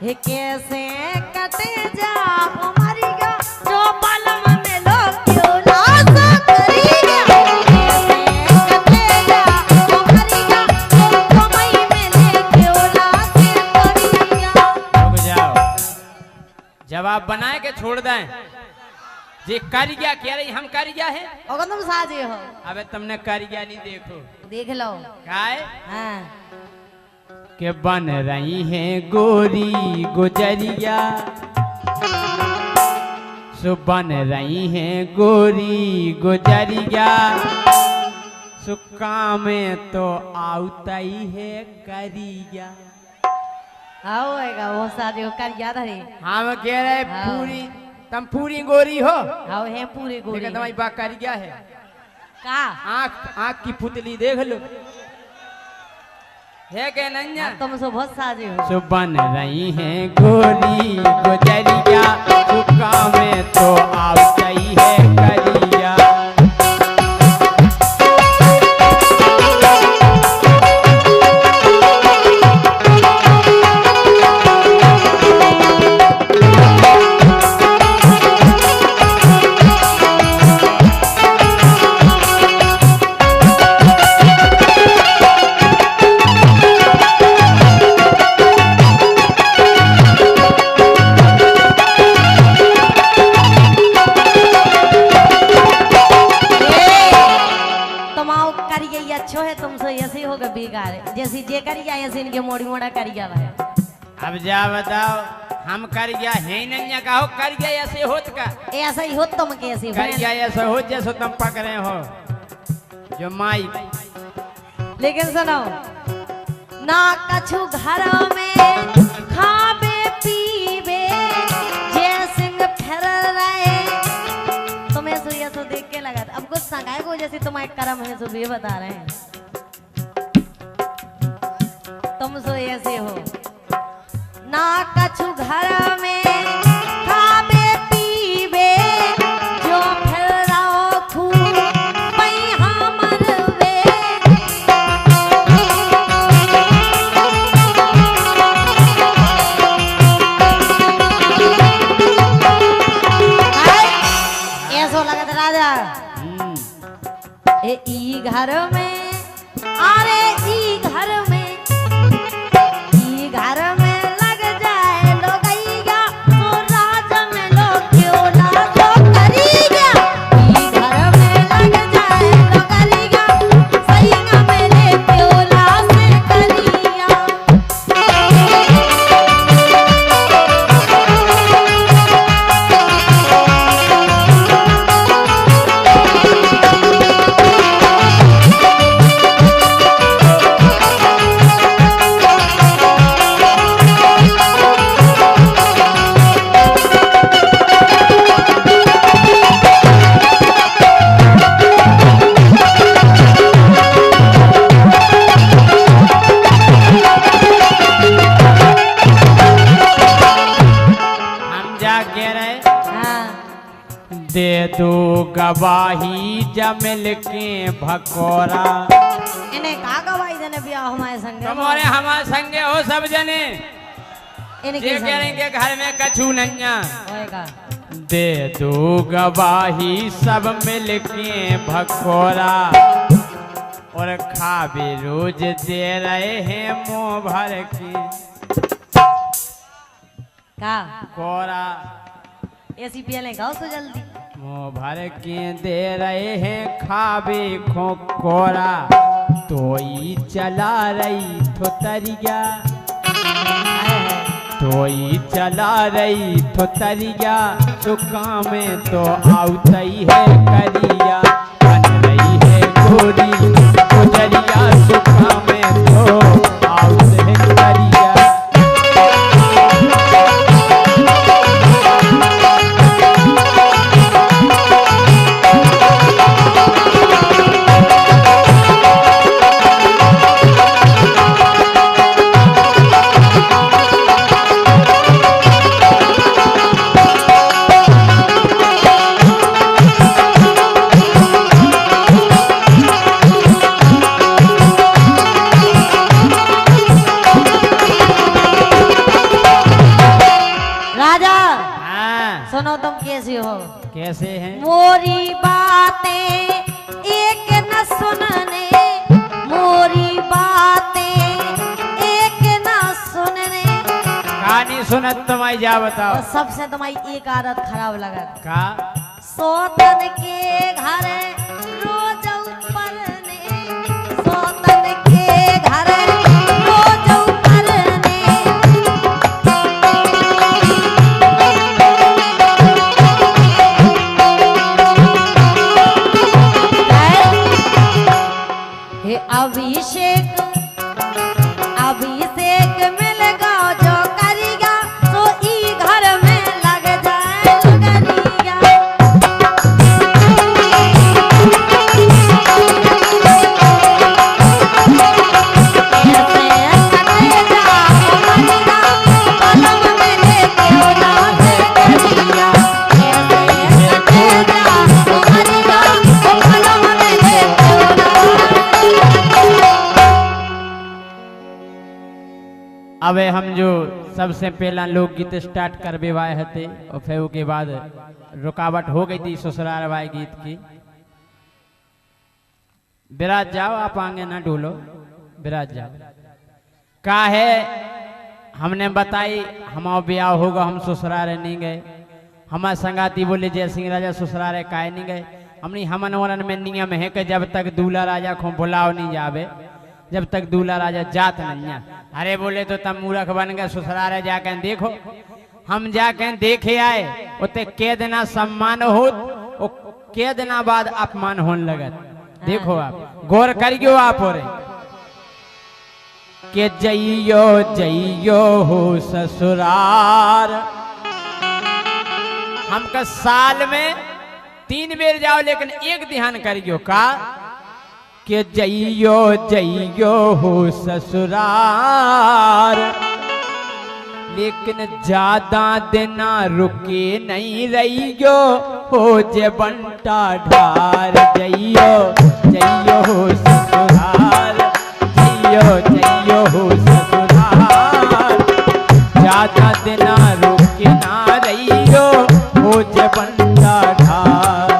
हे कैसे कटे जा हमारी गा जो बालम में लोग क्यों लासा करेगा कैसे कटे जा हमारी गा जो कमाई में ले क्यों लासे करेगा। रुक जाओ, जवाब बनाए के छोड़ दें। जे कारिया कह रही हम कारिया है और तुम साजे हो। अबे तुमने कारिया नहीं देखो देख लो काय हाँ के बन रही हैं गोरी गुजरिया सो बन रही हैं गोरी गुजरिया सुक्का में तो आउता ही है करिया। आओएगा वो साजे हो कर याद है हम कह रहे पूरी तुम पूरी गोरी हो आओ है पूरे गोरे लेकिन तुम्हारी बात करिया है का आँख आँख की पुतली देख लो है क्या नन्या तुम सो बहुत साजे हो। सो बन रही हैं गोरी गुजरिया सुक्का में तो आउता ही है करिया। अच्छो है तुमसे ऐसे होगा बेकार है जैसी जे करिया ऐसे इनके मोड़ी मोड़ा करिया है। अब जा बताओ हम करिया है नन्या का हो करिया ऐसे होत का ऐसा ही हो तुम कैसे करिया ऐसा हो जैसे तुम पक रहे हो जो माई। लेकिन सुनो ना कछु घर में खाबे पीबे जे सिंह फिर रहे तुम्हें सो ये सो देख के लगा अब कुछ संगाए को जैसे तुम्हारे कर्म है सो ये बता रहे हैं तुम सो ऐसे हो ना कछु घर में खाबे पीबे जो फिर रहो खूब पई हमरवे ऐसो लगत राजा ई घर में अरे ई घर में लग जाए लोगैया तो राज में लोग क्यों ना तो करीगा ई घर में लग जाए लोगैया सही ना मेरे क्यों ना से करिया। दे दो गवाही जमिल के भकोरा इन्हें का गवाही देने बिया हमारे संग तुम्हारे हमारे संगे हो सब जने इनके ये कह रहे के घर में कछु नन्या होएगा दे दो गवाही सब मिल के भकोरा और खाबे रोज दे रहे हैं मुंह भर के का कोरा ऐसी पियले गाओ तो जल्दी मुंह भर के दे रहे हैं खाबे खोकोरा तो ही चला रही थोतरिया तो ही चला रही थोतरिया सुखा में तो आउता ही है करिया बन रही है गोरी गुजरिया सुखा में तो आउत है करिया। हो। कैसे हैं? मोरी बातें एक न सुनने, मोरी बातें एक न सुनने। कहानी सुनत तुम्हारी जा बताओ। और सबसे तुम्हारी एक आदत खराब लगत। का? सोतन के घर रोज उपरने, सोतन के घर रोज उपरने। हे अभिषेक, अभिषेक मिल गो जो करिया, तो ई घर में लग जाए लगरिया। अब हम जो सबसे पहला लोकगीत स्टार्ट करवे वाए हते और फिर उसके बाद रुकावट हो गई थी ससुराल वाए गीत की। विराज जाओ, आप आगे ना डोलो, विराज जाओ। का है हमने बताई हमारा ब्याह होगा, हम ससुराल नहीं गए। हमारे संगाती बोले जय सिंह राजा ससुराल काहे नहीं गए। हमने हमन वरन में नियम है कि जब तक दूल्हा राजा को बुलाओ नहीं जावे, जब तक दूल्हा राजा जात नहीं है। अरे बोले तो तब मूर्ख बन गए, ससुराल जाके देखो। हम जाके देखे आए, उते के दिना सम्मान हो, के दिना बाद अपमान होने लगत। देखो आप गौर करियो आप और के जइयो जइयो हो ससुराल। हमका साल में 3 बेर जाओ, लेकिन एक ध्यान करियो का के जइयो जइयो हो ससुराल, लेकिन ज्यादा दिना रुके नहीं रहियो हो जे बंटा ढार। जइयो जइयो हो ससुराल, जइयो जइयो हो ससुराल, ज्यादा दिना रुके ना रहियो हो जे बंटा ढार।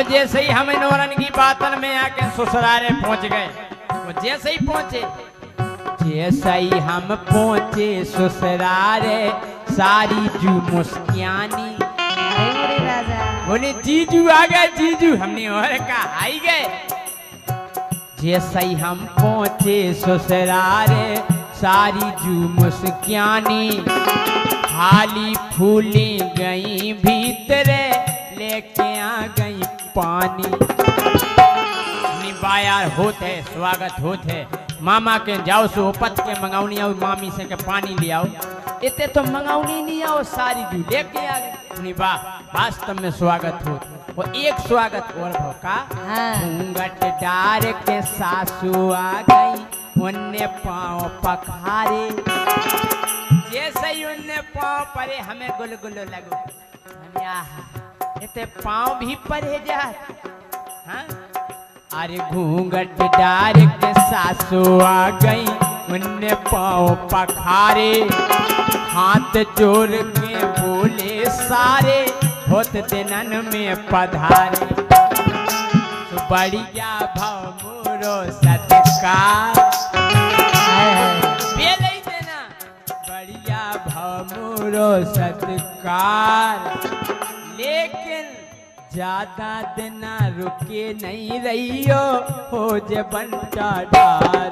जैसे ही हमें नौरन की बातन में आके ससुराले पहुंच गए, वो जैसे ही पहुंचे, जैसे ही हम पहुंचे ससुराले, सारी जू मुस्कियानी बोले जीजू आ गए जीजू। हमने और कहा आई गए। जैसे ही हम पहुंचे ससुराले, सारी जू मुस्कियानी, खाली फूली गई भीतरे, लेके आ गई पानी। निबायार होते स्वागत होते, मामा के जाओ सो पत के मंगाउनी आओ, मामी से के पानी ले आओ। इतने तो मंगाउनी नहीं आओ, सारी जू लेके आ गए। निबा वास्तव में स्वागत हो। वो एक स्वागत और भौका, घूंघट डार के सासू आ गई, उन्ने पाँव पखारे। जैसे ही उन्ने पाँव परे, हमें गुलगुलो लगो। इतने पाँव भी परे जा। हाँ? अरे घूंघट डार के सासू आ गई, उन्ने पाँव पखारे, हाथ जोड़ के बोले सारे, होत दिनन में पधारे। तो बढ़िया भाव मोरो सत्कार, देना बढ़िया भाव मोरो सत्कार, लेकिन ज्यादा दिना रुके नहीं रहियो हो जे बंटा ढार।